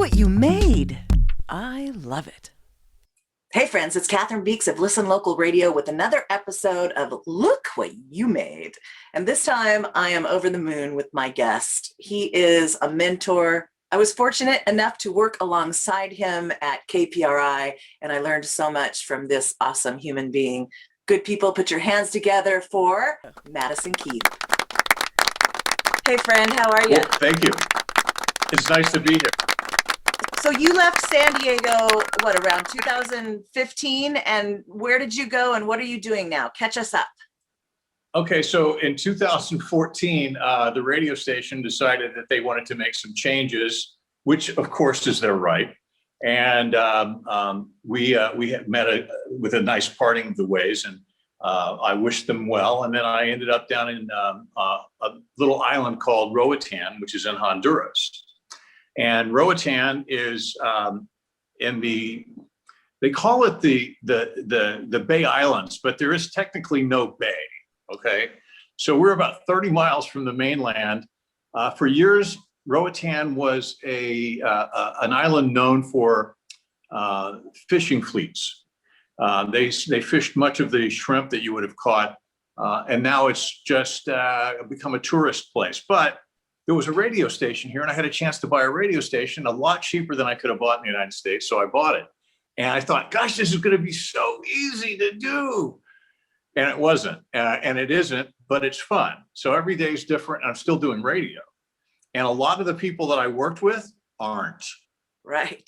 what you made. I love it. Hey friends, it's Catherine Beeks of Listen Local Radio with another episode of Look What You Made. And this time I am over the moon with my guest. He is a mentor. I was fortunate enough to work alongside him at KPRI, and I learned so much from this awesome human being. Good people, put your hands together for Madison Keith. Hey friend, how are you? Well, thank you. It's nice to be here. So you left San Diego, around 2015? And where did you go and what are you doing now? Catch us up. Okay, so in 2014, the radio station decided that they wanted to make some changes, which of course is their right. And we had met with a nice parting of the ways, and I wished them well. And then I ended up down in a little island called Roatan, which is in Honduras. And Roatan is they call it the Bay Islands, but there is technically no bay. Okay, so we're about 30 miles from the mainland. For years, Roatan was an island known for fishing fleets. They fished much of the shrimp that you would have caught, and now it's just become a tourist place. But there was a radio station here, and I had a chance to buy a radio station a lot cheaper than I could have bought in the United States, so I bought it. And I thought, gosh, this is going to be so easy to do. And it wasn't, and it isn't, but it's fun. So every day is different. I'm still doing radio. And a lot of the people that I worked with aren't. Right.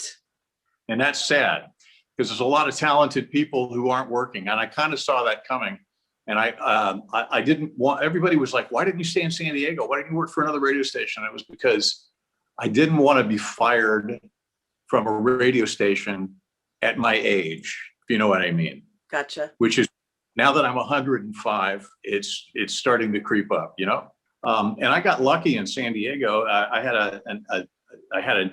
And that's sad, because there's a lot of talented people who aren't working. And I kind of saw that coming. And I didn't want, everybody was like, why didn't you stay in San Diego? Why didn't you work for another radio station? It was because I didn't want to be fired from a radio station at my age, if you know what I mean. Gotcha. Which is, now that I'm 105, it's starting to creep up, you know? And I got lucky in San Diego. I had a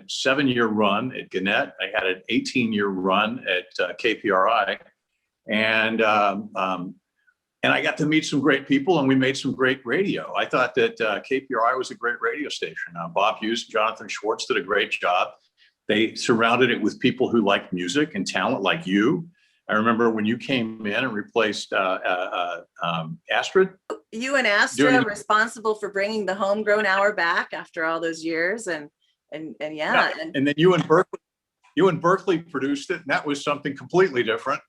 7-year run at Gannett. I had an 18-year run at KPRI. And I got to meet some great people, and we made some great radio. I thought that KPRI was a great radio station. Bob Hughes, Jonathan Schwartz did a great job. They surrounded it with people who like music and talent like you. I remember when you came in and replaced Astrid. You and Astrid are responsible for bringing the homegrown hour back after all those years, and yeah. And then you and Berkeley produced it, and that was something completely different.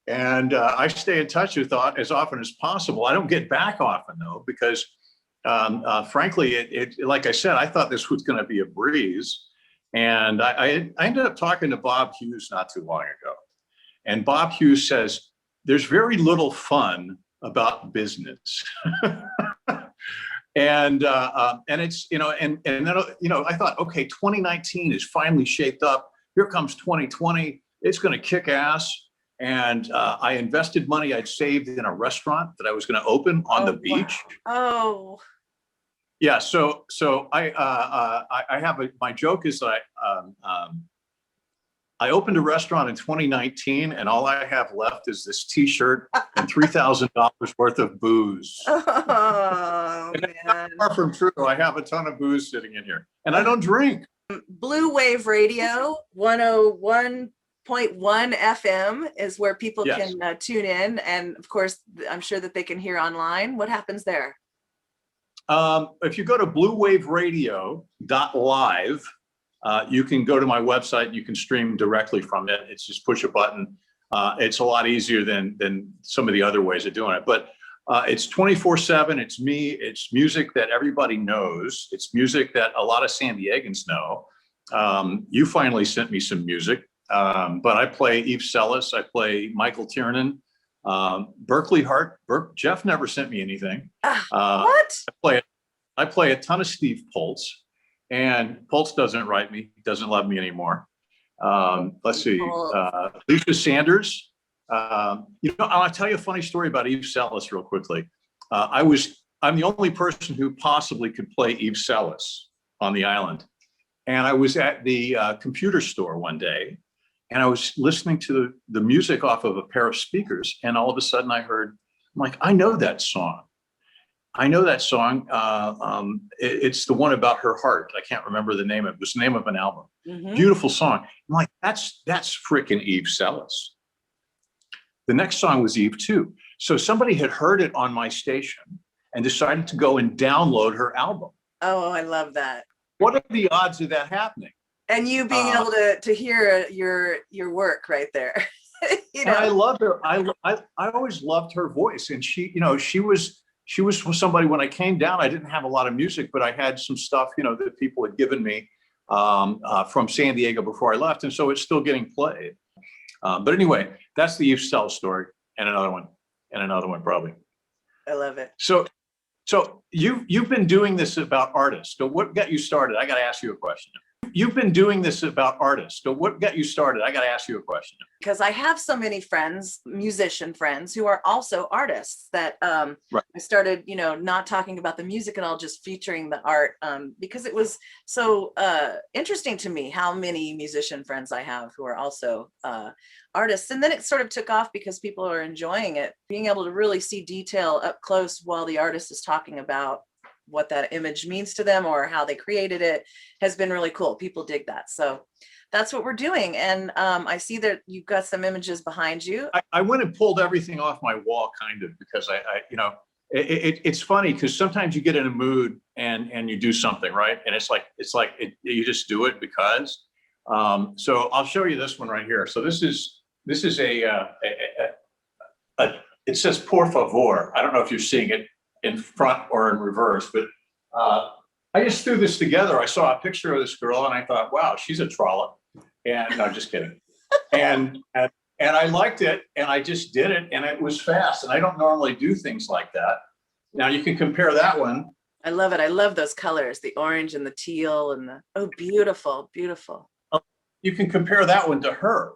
And I stay in touch with as often as possible. I don't get back often though, because frankly, it like I said, I thought this was going to be a breeze. And I ended up talking to Bob Hughes not too long ago. And Bob Hughes says, there's very little fun about business. and it's, and then, I thought, okay, 2019 is finally shaped up. Here comes 2020. It's going to kick ass. And I invested money I'd saved in a restaurant that I was going to open on the beach. Wow. Oh. Yeah. So I have my joke is that I opened a restaurant in 2019, and all I have left is this T-shirt and $3,000 worth of booze. Oh, and man. Far from true. I have a ton of booze sitting in here, and I don't drink. Blue Wave Radio 101.1 FM is where people can tune in, and of course I'm sure that they can hear online. What happens there? If you go to bluewaveradio.live, you can go to my website. You can stream directly from it. It's just push a button. It's a lot easier than some of the other ways of doing it, but it's 24/7. It's me. It's music that everybody knows. It's music that a lot of San Diegans know. You finally sent me some music. But I play Eve Sellis, I play Michael Tiernan, Berkeley Hart. Jeff never sent me anything. What? I play a ton of Steve Poltz, and Poltz doesn't write me, doesn't love me anymore. Let's see, Lisa Sanders. I'll tell you a funny story about Eve Sellis real quickly. I'm the only person who possibly could play Eve Sellis on the island. And I was at the computer store one day, and I was listening to the music off of a pair of speakers, and all of a sudden I heard, I'm like, I know that song. I know that song. It's the one about her heart. I can't remember the name of it. It was the name of an album. Mm-hmm. Beautiful song. I'm like, that's freaking Eve Sellis. The next song was Eve too. So somebody had heard it on my station and decided to go and download her album. Oh, I love that. What are the odds of that happening? And you being able to hear your work right there. You know, and I loved her. I always loved her voice, and she, you know, she was somebody. When I came down, I didn't have a lot of music, but I had some stuff, you know, that people had given me from San Diego before I left, and so it's still getting played. But anyway, that's the Eve Sellis story, and another one probably. I love it. So you've been doing this about artists. So what got you started? I got to ask you a question. You've been doing this about artists. So what got you started? I got to ask you a question. Because I have so many friends, musician friends, who are also artists that Right. I started, you know, not talking about the music and all, just featuring the art, because it was so interesting to me how many musician friends I have who are also artists. And then it sort of took off because people are enjoying it, being able to really see detail up close while the artist is talking about what that image means to them or how they created it has been really cool. People dig that. So that's what we're doing. And I see that you've got some images behind you. I went and pulled everything off my wall, kind of, because I you know, it's funny because sometimes you get in a mood and you do something, right? And it's like you just do it because. So I'll show you this one right here. So this is a it says por favor. I don't know if you're seeing it in front or in reverse, but I just threw this together. I saw a picture of this girl and I thought, wow, she's a trollop. And no, just kidding. And I liked it and I just did it and it was fast. And I don't normally do things like that. Now you can compare that one. I love it. I love those colors, the orange and the teal and the, oh, beautiful, beautiful. You can compare that one to her.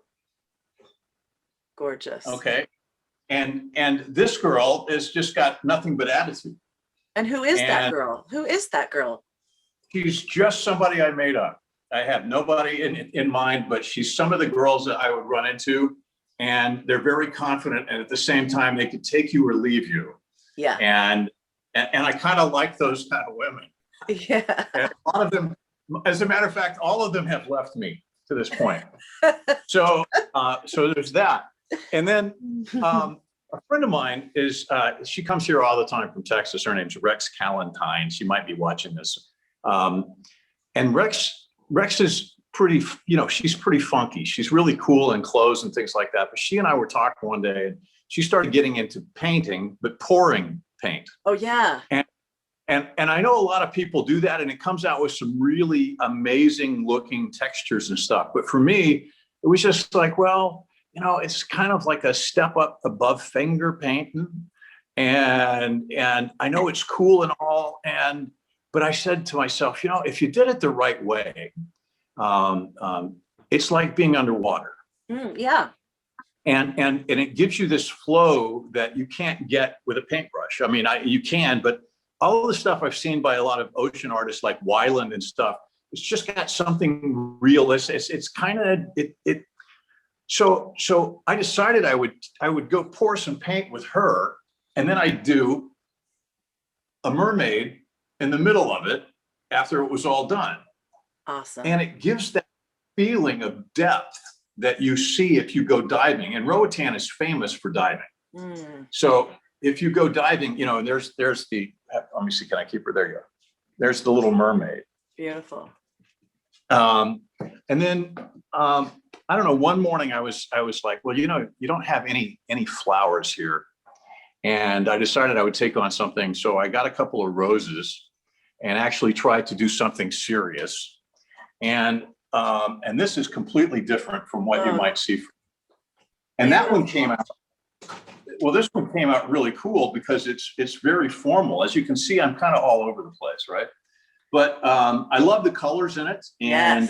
Gorgeous. Okay. And this girl has just got nothing but attitude. And who is that girl? Who is that girl? She's just somebody I made up. I have nobody in mind, but she's some of the girls that I would run into, and they're very confident, and at the same time, they could take you or leave you. Yeah. And I kind of like those kind of women. Yeah. And a lot of them, as a matter of fact, all of them have left me to this point. So there's that. And then a friend of mine is, she comes here all the time from Texas. Her name's Rex Kallentine. She might be watching this. And Rex is pretty, you know, she's pretty funky. She's really cool in clothes and things like that. But she and I were talking one day and she started getting into painting, but pouring paint. Oh, yeah. And I know a lot of people do that and it comes out with some really amazing looking textures and stuff. But for me, it was just like, well, you know, it's kind of like a step up above finger painting. And I know it's cool and all. But I said to myself, you know, if you did it the right way, it's like being underwater. Yeah. And it gives you this flow that you can't get with a paintbrush. I mean, you can, but all of the stuff I've seen by a lot of ocean artists like Wyland and stuff, it's just got something real. It's kind of it. So I decided I would go pour some paint with her, and then I'd do a mermaid in the middle of it after it was all done. Awesome. And it gives that feeling of depth that you see if you go diving. And Roatan is famous for diving. So if you go diving, you know, and there's the, let me see, can I keep her? There you go. There's the little mermaid. Beautiful. And then I don't know, one morning I was like, well, you know, you don't have any flowers here. And I decided I would take on something. So I got a couple of roses and actually tried to do something serious. And this is completely different from what you might see. And that one came out, well, this one came out really cool because it's very formal. As you can see, I'm kind of all over the place, right? But I love the colors in it, and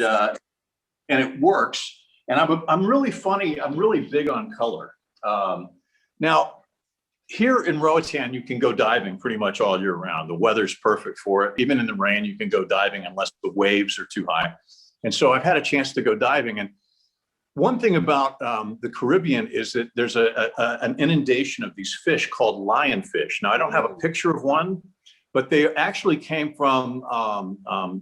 it works. And I'm really funny. I'm really big on color. Now, here in Roatan, you can go diving pretty much all year round. The weather's perfect for it. Even in the rain, you can go diving unless the waves are too high. And so I've had a chance to go diving. And one thing about the Caribbean is that there's an inundation of these fish called lionfish. Now, I don't have a picture of one, but they actually came from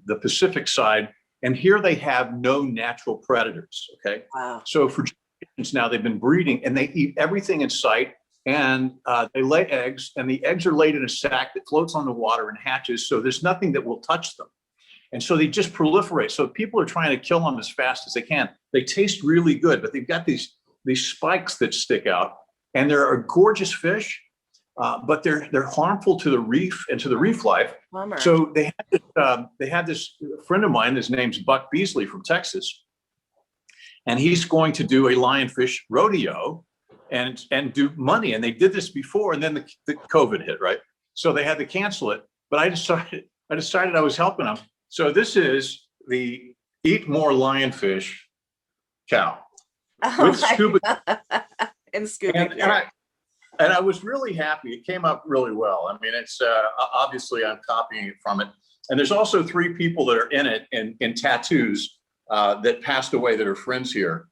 the Pacific side. And here they have no natural predators, okay? Wow. So for generations now, they've been breeding and they eat everything in sight, and they lay eggs, and the eggs are laid in a sack that floats on the water and hatches, so there's nothing that will touch them. And so they just proliferate. So people are trying to kill them as fast as they can. They taste really good, but they've got these spikes that stick out, and they're a gorgeous fish, but they're harmful to the reef and to the reef life. Bummer. So they had this friend of mine, his name's Buck Beasley from Texas, and he's going to do a lionfish rodeo and do money. And they did this before, and then the COVID hit, right? So they had to cancel it. But I decided I was helping them. So this is the Eat More Lionfish cow with scuba. And scuba. And I was really happy. It came out really well. I mean, it's obviously I'm copying it from it. And there's also 3 people that are in it in tattoos that passed away that are friends here.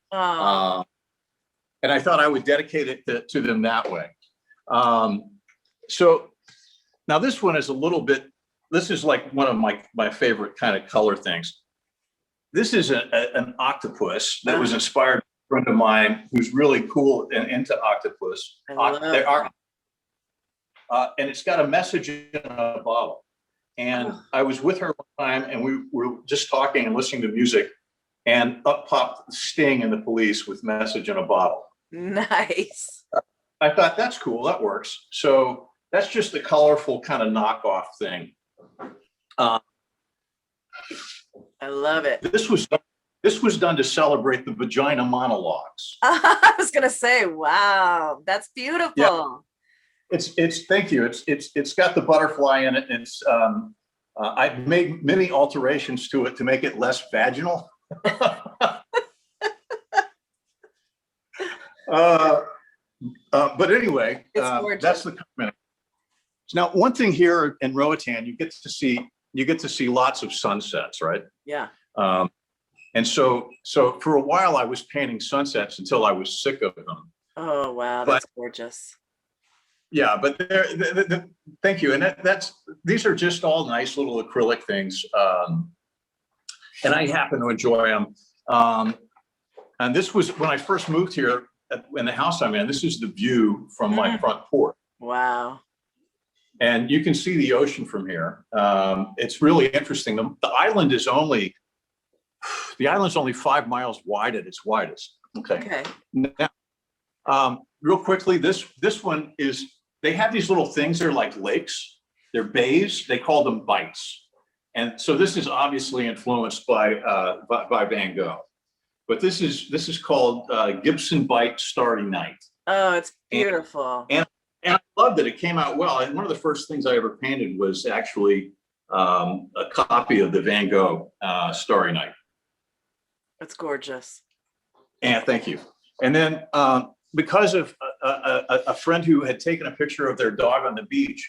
And I thought I would dedicate it to them that way. So now this one is a little bit, this is like one of my favorite kind of color things. This is an octopus that was inspired by a friend of mine who's really cool and into octopus. They are, and it's got a message in a bottle. And I was with her one time, and we were just talking and listening to music, and up popped Sting and the Police with Message in a Bottle. Nice. I thought that's cool. That works. So that's just a colorful kind of knockoff thing. I love it. This was done to celebrate the vagina monologues. I was gonna say, wow, that's beautiful. Yeah. It's thank you. It's got the butterfly in it. It's I've made many alterations to it to make it less vaginal. But anyway, that's the comment. Now, one thing here in Roatan, you get to see lots of sunsets, right? Yeah. And so for a while I was painting sunsets until I was sick of them. Oh wow, that's gorgeous. Yeah, but thank you. And these are just all nice little acrylic things, and I happen to enjoy them. And this was when I first moved here in the house I'm in. This is the view from my front porch. Wow. And you can see the ocean from here. It's really interesting. The island is only 5 miles wide at its widest. Okay. Now, real quickly, this one is, they have these little things. They're like lakes. They're bays. They call them bites. And so this is obviously influenced by Van Gogh. But this is called Gibson Bight Starry Night. Oh, it's beautiful. And I love that it came out well. And one of the first things I ever painted was actually a copy of the Van Gogh Starry Night. That's gorgeous. And thank you. And then because of a friend who had taken a picture of their dog on the beach,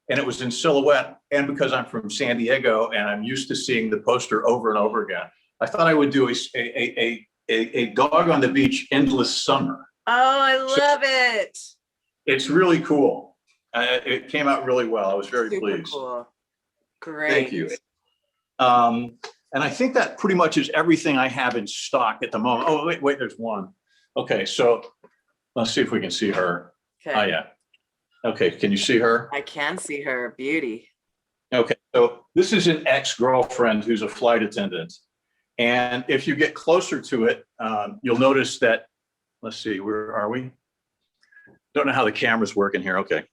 and it was in silhouette, and because I'm from San Diego and I'm used to seeing the poster over and over again, I thought I would do a dog on the beach endless summer. Oh, I love it. It's really cool. It came out really well. I was very pleased. Cool. Great. Thank you. And I think that pretty much is everything I have in stock at the moment. Oh, wait, there's one. Okay, so let's see if we can see her. Okay. Oh, yeah. Okay, can you see her? I can see her. Beauty. Okay, so this is an ex-girlfriend who's a flight attendant. And if you get closer to it, you'll notice that, let's see, where are we? Don't know how the camera's working here. Okay.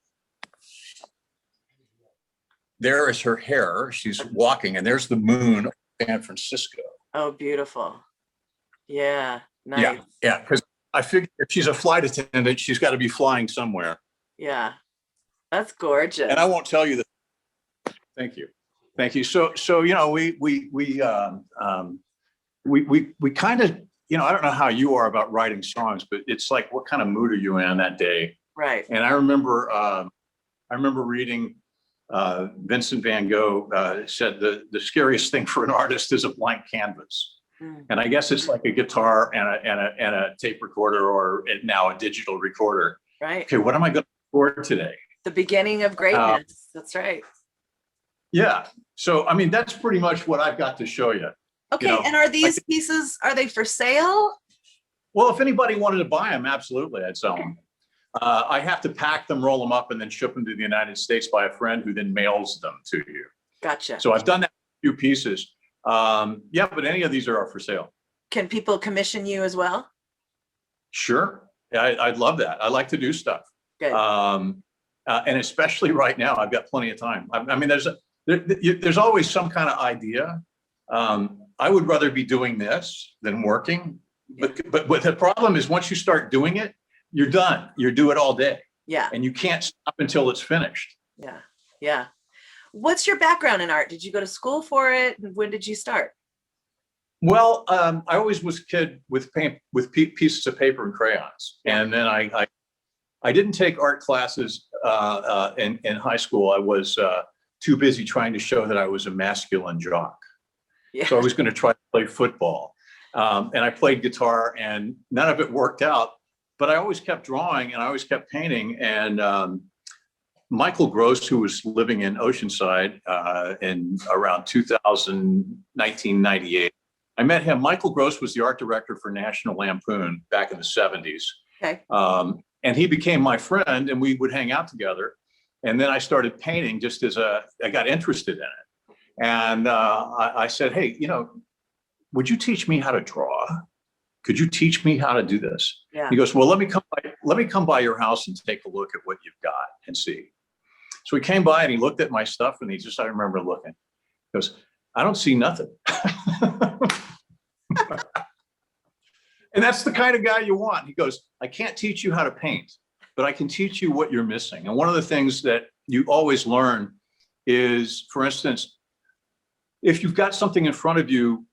There is her hair. She's walking, and there's the moon of San Francisco. Oh, beautiful. Yeah, nice. Yeah, because I figured if she's a flight attendant, she's got to be flying somewhere. Yeah, that's gorgeous. And I won't tell you that. Thank you. So you know, we kind of, you know, I don't know how you are about writing songs, but it's like, what kind of mood are you in that day? Right. And I remember reading Vincent Van Gogh said the scariest thing for an artist is a blank canvas. And I guess it's like a guitar and a tape recorder, or now a digital recorder. Right. Okay, what am I going to record today? The beginning of greatness. That's right. Yeah. So, I mean, that's pretty much what I've got to show you. Okay. You know, And are these pieces, are they for sale? well, if anybody wanted to buy them, absolutely, I'd sell them. I have to pack them, roll them up, and then ship them to the United States by a friend who then mails them to you. Gotcha. So I've done that with a few pieces. Yeah, but any of these are for sale. Can people commission you as well? Sure. I'd love that. I like to do stuff. Good. And especially right now, I've got plenty of time. I mean, there's always some kind of idea. I would rather be doing this than working. But the problem is once you start doing it, you're done. You do it all day. Yeah. And you can't stop until it's finished. Yeah. Yeah. What's your background in art? Did you go to school for it? When did you start? Well, I always was a kid with pieces of paper and crayons. And then I didn't take art classes in high school. I was too busy trying to show that I was a masculine jock. Yeah. So I was going to try to play football. And I played guitar and none of it worked out. But I always kept drawing and I always kept painting. And Michael Gross, who was living in Oceanside in around 1998, I met him. Michael Gross was the art director for National Lampoon back in the 70s. Okay. And he became my friend and we would hang out together. And then I started painting just as I got interested in it. And I said, hey, would you teach me how to draw? Could you teach me how to do this? Yeah. He goes, well, let me come by your house and take a look at what you've got and see. So he came by and he looked at my stuff and I remember looking. He goes, I don't see nothing. And that's the kind of guy you want. He goes, I can't teach you how to paint, but I can teach you what you're missing. And one of the things that you always learn is, for instance, if you've got something in front of you,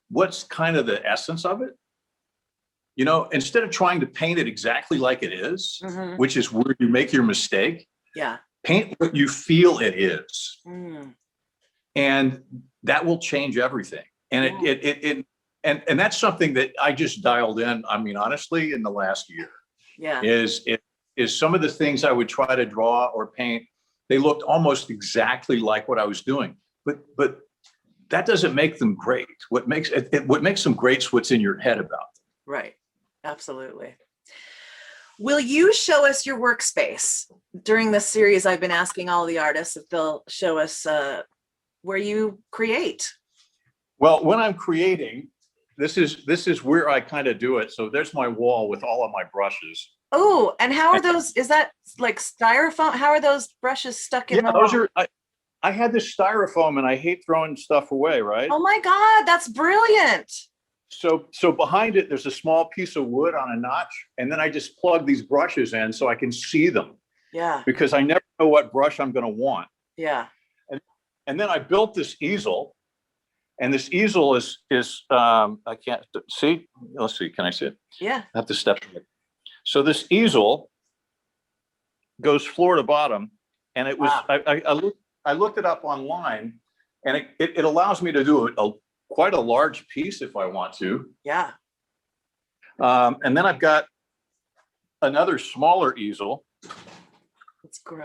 what's kind of the essence of it? Instead of trying to paint it exactly like it is, Mm-hmm. which is where you make your mistake, Yeah. paint what you feel it is. Mm. And that will change everything. And and that's something that I just dialed in. I mean, honestly, in the last year, Yeah. is some of the things I would try to draw or paint, they looked almost exactly like what I was doing, but that doesn't make them great. What makes them great is what's in your head about them. Right. Absolutely. Will you show us your workspace? During this series, I've been asking all the artists if they'll show us where you create. Well, when I'm creating, this is where I kind of do it. So there's my wall with all of my brushes. Oh, and how are those? Is that like styrofoam? How are those brushes stuck in the wall? Those are. I had this styrofoam, and I hate throwing stuff away. Right. Oh my God, that's brilliant. So behind it, there's a small piece of wood on a notch, and then I just plug these brushes in so I can see them. Yeah. Because I never know what brush I'm going to want. Yeah. And then I built this easel, and this easel is I can't see. Let's see. Can I see it? Yeah. I have to step in it. So this easel goes floor to bottom, and it was. Wow. I looked it up online, and it allows me to do quite a large piece if I want to. Yeah. And then I've got another smaller easel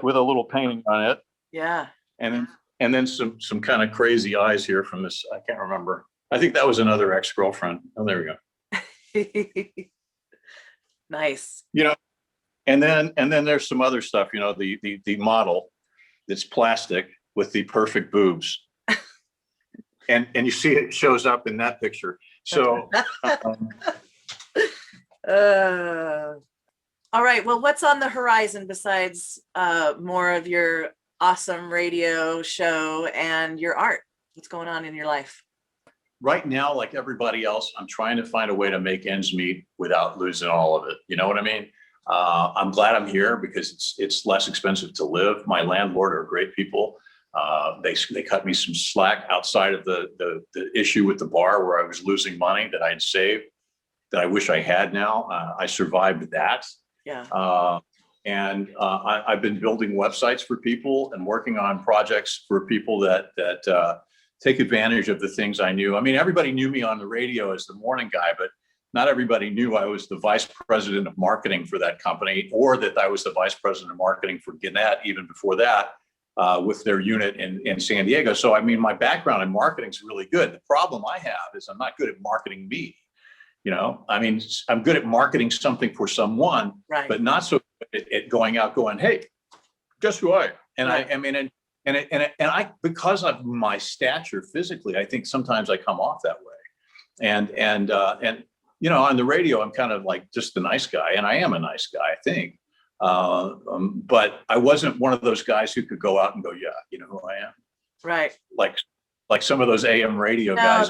with a little painting on it. Yeah. And then some kind of crazy eyes here from this. I can't remember. I think that was another ex-girlfriend. Oh, there we go. Nice. And then there's some other stuff, the model that's plastic with the perfect boobs. And you see it shows up in that picture. So all right. Well, what's on the horizon besides more of your awesome radio show and your art? What's going on in your life? Right now, like everybody else, I'm trying to find a way to make ends meet without losing all of it. You know what I mean? I'm glad I'm here because it's less expensive to live. My landlord are great people. They cut me some slack outside of the issue with the bar where I was losing money that I had saved that I wish I had now. I survived that. Yeah. I've been building websites for people and working on projects for people that take advantage of the things I knew. I mean, everybody knew me on the radio as the morning guy, but not everybody knew I was the vice president of marketing for that company, or that I was the vice president of marketing for Gannett even before that. with their unit in San Diego. So, I mean, my background in marketing is really good. The problem I have is I'm not good at marketing me. I mean, I'm good at marketing something for someone, Right. but not so good at going out going, hey, guess who I am? And Right. I mean, and because of my stature physically, I think sometimes I come off that way. And on the radio, I'm kind of like just the nice guy, and I am a nice guy, I think. But I wasn't one of those guys who could go out and go, yeah, you know who I am. Right. Like some of those AM radio No, guys.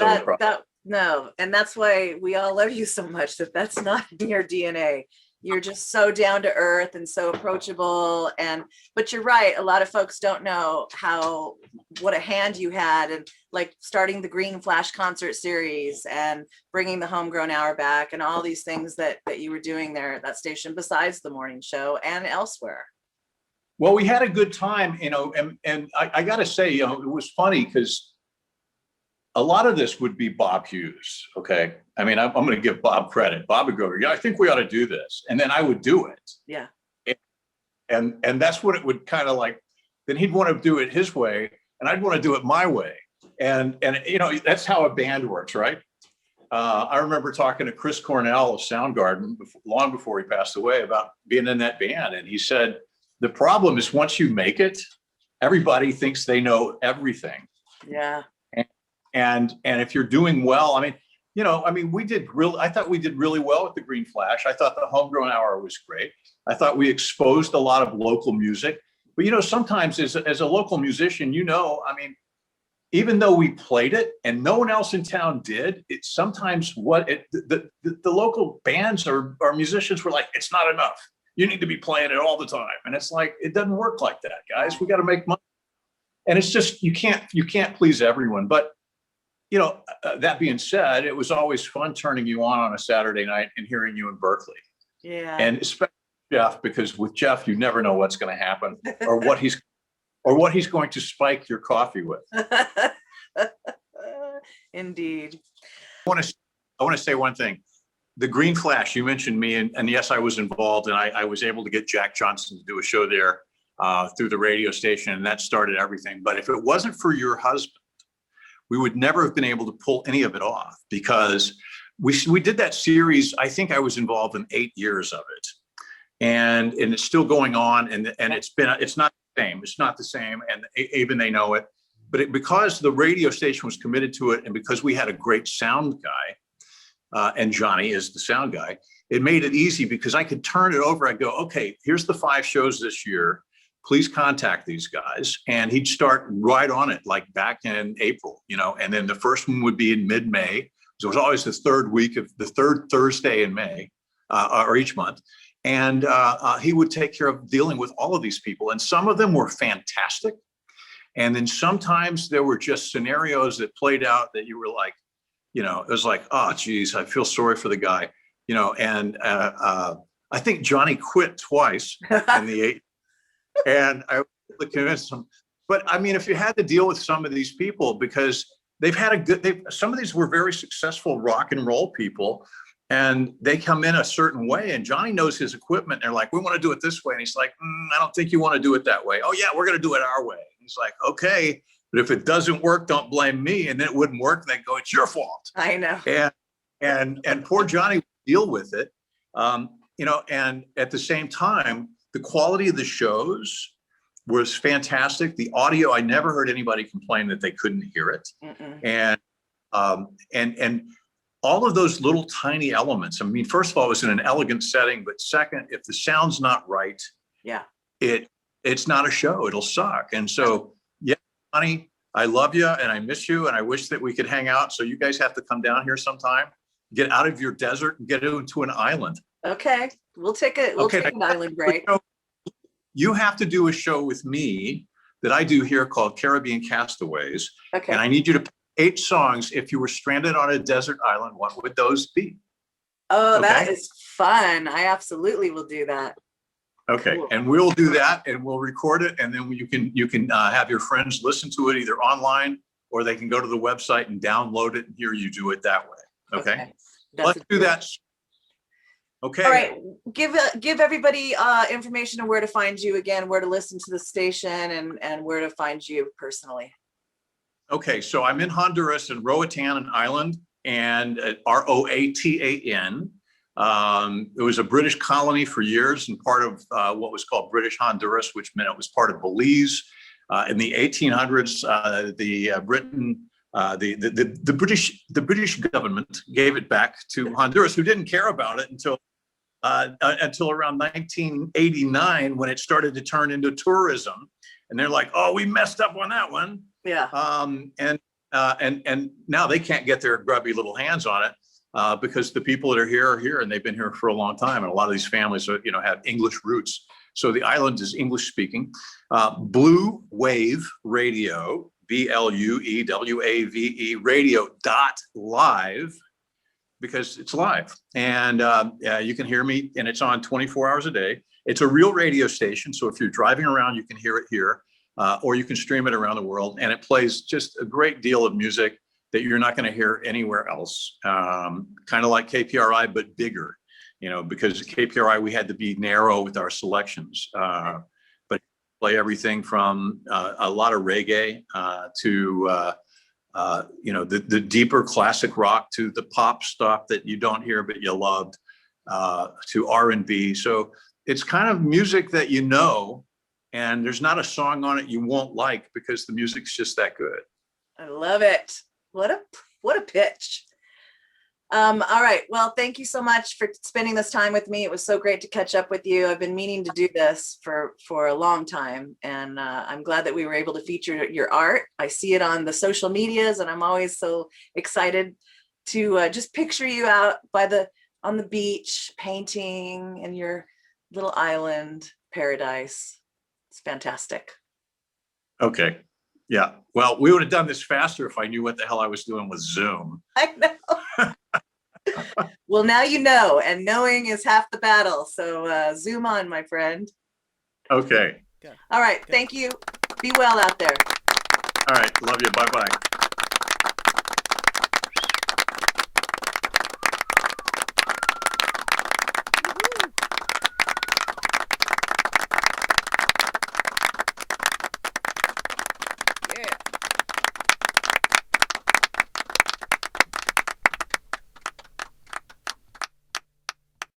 no. And that's why we all love you so much, that's not in your DNA. You're just so down to earth and so approachable. But you're right. A lot of folks don't know what a hand you had, and like starting the Green Flash concert series and bringing the Homegrown Hour back and all these things that you were doing there at that station besides the morning show and elsewhere. Well, we had a good time, and I got to say, it was funny because a lot of this would be Bob Hughes. Okay. I mean, I'm going to give Bob credit. Bob would go, yeah, I think we ought to do this. And then I would do it. Yeah. And that's what it would kind of like, then he'd want to do it his way and I'd want to do it my way. And that's how a band works, right? I remember talking to Chris Cornell of Soundgarden long before he passed away about being in that band. And he said, the problem is once you make it, everybody thinks they know everything. Yeah. And if you're doing well, I thought we did really well with the Green Flash. I thought the Homegrown Hour was great. I thought we exposed a lot of local music. But, sometimes as a local musician, even though we played it and no one else in town did, it's sometimes the local bands or musicians were like, it's not enough. You need to be playing it all the time. And it's like, it doesn't work like that, guys. We got to make money. And it's just, you can't please everyone. But that being said, it was always fun turning you on a Saturday night and hearing you in Berkeley. Yeah. And especially Jeff, because with Jeff, you never know what's going to happen or what he's going to spike your coffee with. Indeed. I want to say one thing. The Green Flash, you mentioned me, and yes, I was involved, and I was able to get Jack Johnson to do a show there through the radio station, and that started everything. But if it wasn't for your husband, we would never have been able to pull any of it off, because we did that series. I think I was involved in 8 years of it, and it's still going on. And it's not the same. It's not the same. And even they know it, but because the radio station was committed to it, and because we had a great sound guy, and Johnny is the sound guy, it made it easy because I could turn it over. I'd go, okay, here's the 5 shows this year. Please contact these guys. And he'd start right on it, like back in April, and then the first one would be in mid-May. So it was always the third Thursday in May, or each month. And he would take care of dealing with all of these people. And some of them were fantastic. And then sometimes there were just scenarios that played out that you were like, it was like, oh, geez, I feel sorry for the guy, and I think Johnny quit twice in the 8. And I convinced him. But I mean, if you had to deal with some of these people, because some of these were very successful rock and roll people, and they come in a certain way, and Johnny knows his equipment. They're like, we want to do it this way. And he's like, I don't think you want to do it that way. Oh yeah, we're going to do it our way. And he's like, okay, but if it doesn't work, don't blame me. And then it wouldn't work. And they go, it's your fault. I know. And poor Johnny would deal with it. And at the same time, the quality of the shows was fantastic. The audio, I never heard anybody complain that they couldn't hear it. And all of those little tiny elements. I mean, first of all, it was in an elegant setting, but second, if the sound's not right, yeah, it's not a show. It'll suck. And so, yeah, honey, I love you and I miss you, and I wish that we could hang out. So you guys have to come down here sometime, get out of your desert and get into an island. Okay, we'll take an island break. You have to do a show with me that I do here called Caribbean Castaways. Okay. And I need you to pick 8 songs. If you were stranded on a desert island, what would those be? Oh, okay? That is fun. I absolutely will do that. Okay, Cool. And we'll do that, and we'll record it, and then you can have your friends listen to it either online, or they can go to the website and download it and hear you do it that way. Okay. Let's do that. Okay. All right. Give everybody information on where to find you again, where to listen to the station, and where to find you personally. Okay, so I'm in Honduras and Roatan, an island, and Roatan. It was a British colony for years and part of what was called British Honduras, which meant it was part of Belize. In the 1800s, the British government gave it back to Honduras, who didn't care about it until around 1989, when it started to turn into tourism. And they're like, "Oh, we messed up on that one." Yeah. And now they can't get their grubby little hands on it because the people that are here, and they've been here for a long time. And a lot of these families, have English roots. So the island is English speaking. Blue Wave Radio, BLUEWAVE radio.live, because it's live. And you can hear me, and it's on 24 hours a day. It's a real radio station. So if you're driving around, you can hear it here, or you can stream it around the world. And it plays just a great deal of music that you're not going to hear anywhere else. Kind of like KPRI, but bigger, because KPRI, we had to be narrow with our selections. But play everything from a lot of reggae to, the deeper classic rock, to the pop stuff that you don't hear but you loved, to R&B. So it's kind of music that and there's not a song on it you won't like, because the music's just that good. I love it. What a pitch. All right. Well, thank you so much for spending this time with me. It was so great to catch up with you. I've been meaning to do this for a long time, and I'm glad that we were able to feature your art. I see it on the social medias, and I'm always so excited to just picture you out on the beach painting in your little island paradise. It's fantastic. Okay. Yeah. Well, we would have done this faster if I knew what the hell I was doing with Zoom. I know. Well, now you know, and knowing is half the battle. So zoom on, my friend. Okay. All right. Thank you. Be well out there. All right. Love you. Bye-bye.